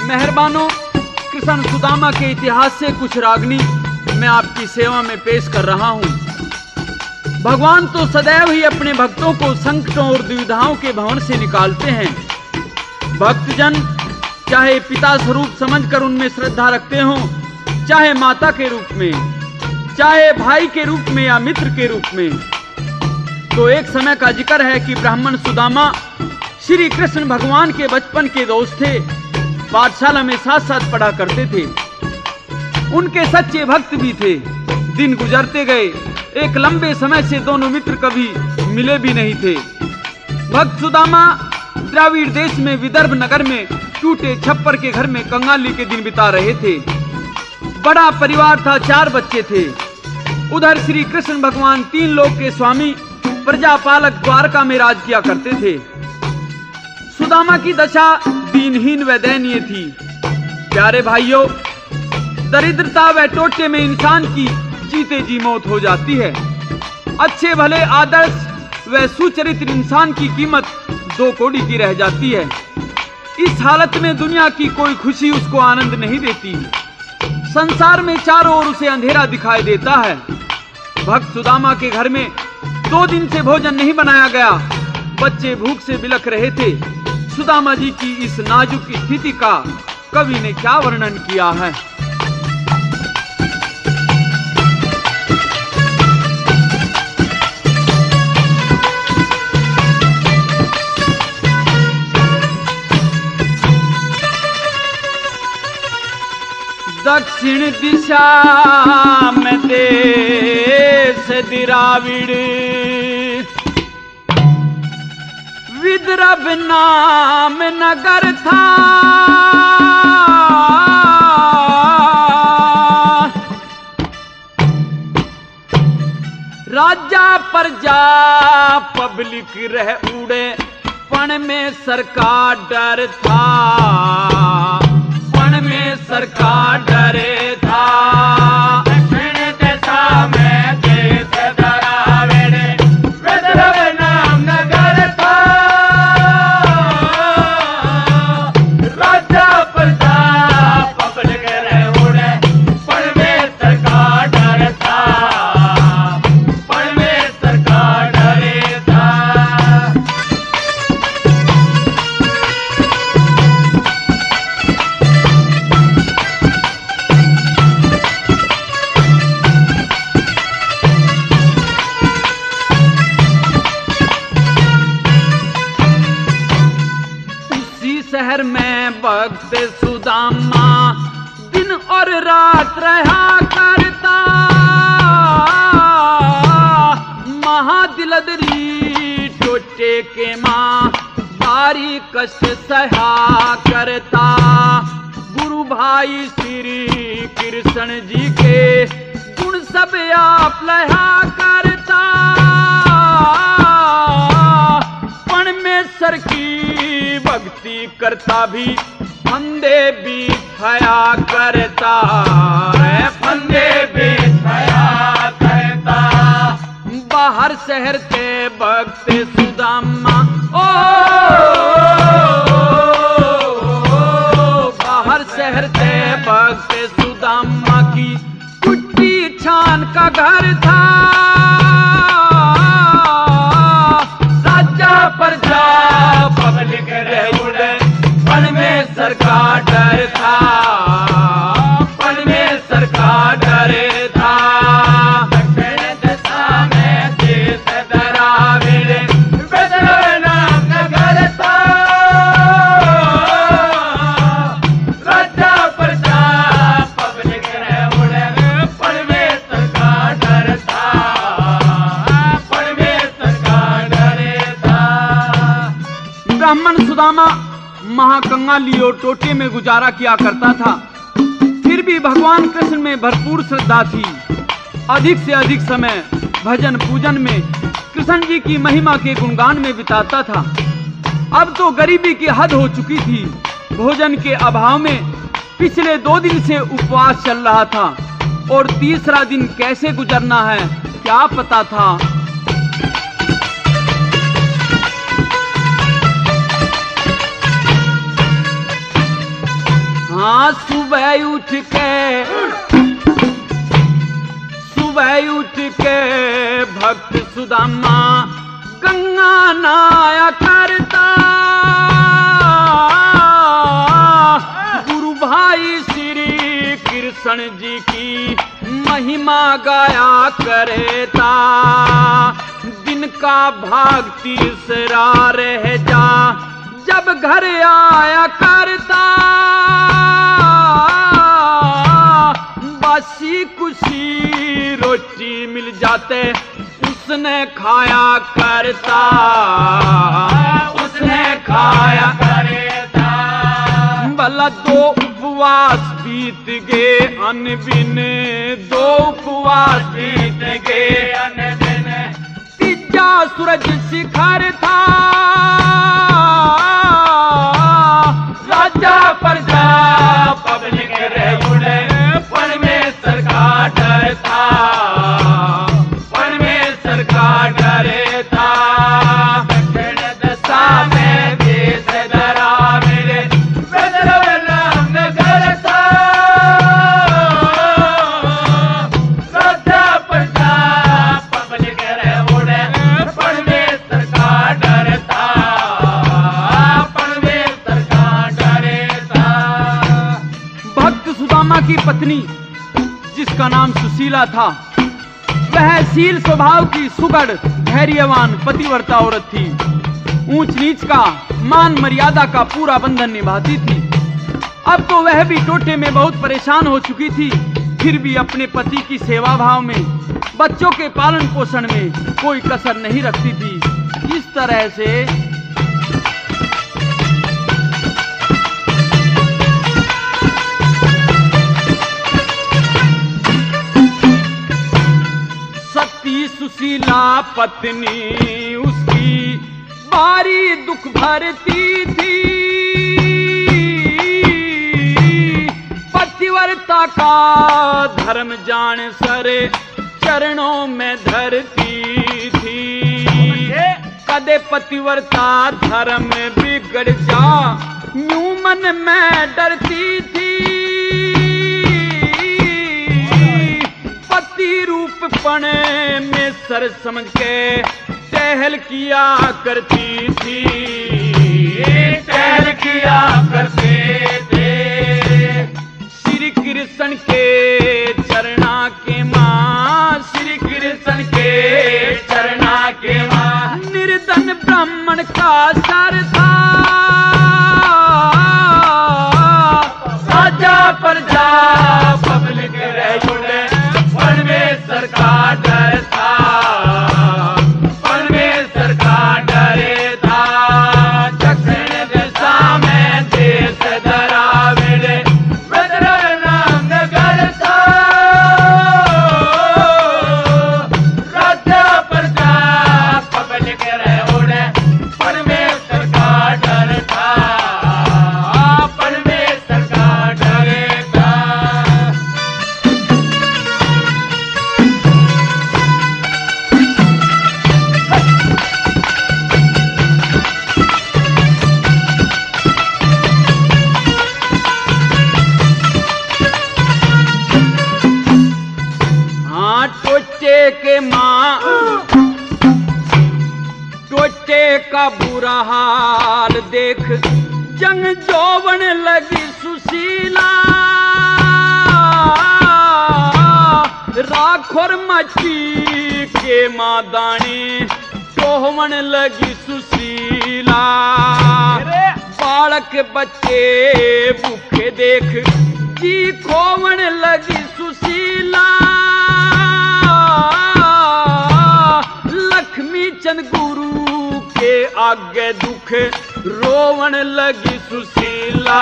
मेहरबानों, कृष्ण सुदामा के इतिहास से कुछ रागनी मैं आपकी सेवा में पेश कर रहा हूँ। भगवान तो सदैव ही अपने भक्तों को संकटों और दुविधाओं के भंवर से निकालते हैं। भक्तजन चाहे पिता स्वरूप समझकर उनमें श्रद्धा रखते हों, चाहे माता के रूप में, चाहे भाई के रूप में या मित्र के रूप में। तो एक समय का जिक्र है कि ब्राह्मण सुदामा श्री कृष्ण भगवान के बचपन के दोस्त थे। पाठशाला में साथ साथ पढ़ा करते थे। उनके सच्चे भक्त भी थे। दिन गुजरते गए। एक लंबे समय से दोनों मित्र कभी मिले भी नहीं थे। भक्त सुदामा द्राविड़ देश में विदर्भ नगर में टूटे छप्पर के घर में कंगाली के दिन बिता रहे थे। बड़ा परिवार था, 4 बच्चे थे। उधर श्री कृष्ण भगवान 3 लोक के स्वामी प्रजापालक द्वारका में राज किया करते थे। सुदामा की दशा दीनहीन व दयनीय थी। प्यारे भाइयों, दरिद्रता व टोटे में इंसान की जीते जी मौत हो जाती है। अच्छे भले आदर्श व सुचरित्र इंसान की कीमत 2 कौड़ी की रह जाती है। इस हालत में दुनिया की कोई खुशी उसको आनंद नहीं देती। संसार में चारों ओर उसे अंधेरा दिखाई देता है। भक्त सुदामा के घर में 2 दिन से भोजन नहीं बनाया गया। बच्चे भूख से बिलख रहे थे। सुदामा जी की इस नाजुक स्थिति का कवि ने क्या वर्णन किया है। दक्षिण दिशा में देश द्राविड़, विदर्भ नाम नगर था। राजा प्रजा पब्लिक रह उड़े, पण में सरकार डर था। पण में सरकार डरे था। दक्षिण दिशा में देश द्राविड़, विदर्भ नाम नगर था। राजा प्रजा पब्लिक रह उड़े, पण में सरकार डर था। पण में सरकार डरे था। शहर में भक्त सुदामा दिन और रात रहा करता। महादिलदरी टोटे के माँ भारी कष्ट सहा करता। गुरु भाई श्री कृष्ण जी के गुण सब आप लहा करता। पण में सर की भक्ति करता भी फंदे भी खाया करता। फंदे भी खाया करता। बाहर शहर के भक्त सुदामा, ओ बाहर शहर के भक्त सुदामा की कुट्टी छान का घर था। राजा प्रजा पब्लिक रह उड़े, पण में सरकार डर था। पण में सरकार डरे था। दक्षिण दिशा में देश द्राविड़, विदर्भ नाम नगर था। राजा प्रजा पब्लिक रह उड़े, पण में सरकार डर था। पण में सरकार डरे था। ब्राह्मण सुदामा महाकंगाली और टोटे में गुजारा किया करता था। फिर भी भगवान कृष्ण में भरपूर श्रद्धा थी। अधिक से अधिक समय भजन पूजन में, कृष्ण जी की महिमा के गुणगान में बिताता था। अब तो गरीबी की हद हो चुकी थी। भोजन के अभाव में पिछले 2 दिन से उपवास चल रहा था और तीसरा दिन कैसे गुजरना है क्या पता था। हाँ सुबह उठ के भक्त सुदामा गंगा नहाया करता, गुरु भाई श्री कृष्ण जी की महिमा गाया करता। दिन का भाग तीसरा रह जा जब घर आया करता, बासी कुछ रोटी मिल जाते उसने खाया करता, उसने खाया करता। भला दो उपवास बीत गए अनबिन, दो उपवास बीत गए अनबिन, तीजा सूरज शिखर था, राजा प्रजा पब्लिक रह उड़े, परमेश्वर का डर था, परमेश्वर का डर था। दक्षिण दशा में देश धरा मेरे वृंदावन नगर था, राजा प्रजा पब्लिक रह उड़े, परमेश्वर का डर था, परमेश्वर का डर था। भक्त सुदामा की पत्नी जिसका नाम सुशीला था, वह शील स्वभाव की सुगढ़ धैर्यवान पतिव्रता औरत थी। ऊंच नीच का मान मर्यादा का पूरा बंधन निभाती थी। अब तो वह भी टोटे में बहुत परेशान हो चुकी थी, फिर भी अपने पति की सेवा भाव में, बच्चों के पालन पोषण में कोई कसर नहीं रखती थी। इस तरह से सती सुशीला पत्नी उसकी बारी दुख भरती थी, पतिव्रता का धर्म जान सरे चरणों में धरती थी। कदे पतिव्रता धर्म बिगड़ जा यूं मन में डरती थी, पति रूपपण में सर समझ के टहल किया करती थी, टहल किया करते थे। श्री कृष्ण के चरणा के मां, श्री कृष्ण के चरणा के मां, निर्धन ब्राह्मण का सर था, राजा प्रजा पब्लिक रह उड़े, परमेश्वर का डर था, परमेश्वर का डर था। दक्षिण दिशा में देश धरा मेरे वृंदावन नगर था, राजा प्रजा पब्लिक रह उड़े, परमेश्वर का डर था, परमेश्वर का डर था। टोटे के मां, टोटे का बुरा हाल देख जंग जोवन लगी सुशीला, राखोर मची के मादानी टोहवन लगी सुशीला, बालक बच्चे भूखे देख जी खोवन लगी सुशीला, लक्ष्मी चंद गुरु के आगे दुख रोवन लगी सुशीला,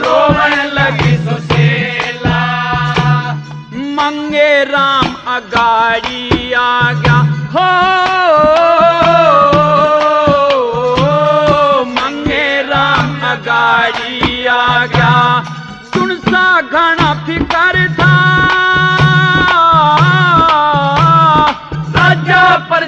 रोवन लगी सुशीला। मंगे राम अगाड़ी आ गया हो, मंगे राम अगाड़ी आ गया, सुनसा घना फिकर था, राजा पर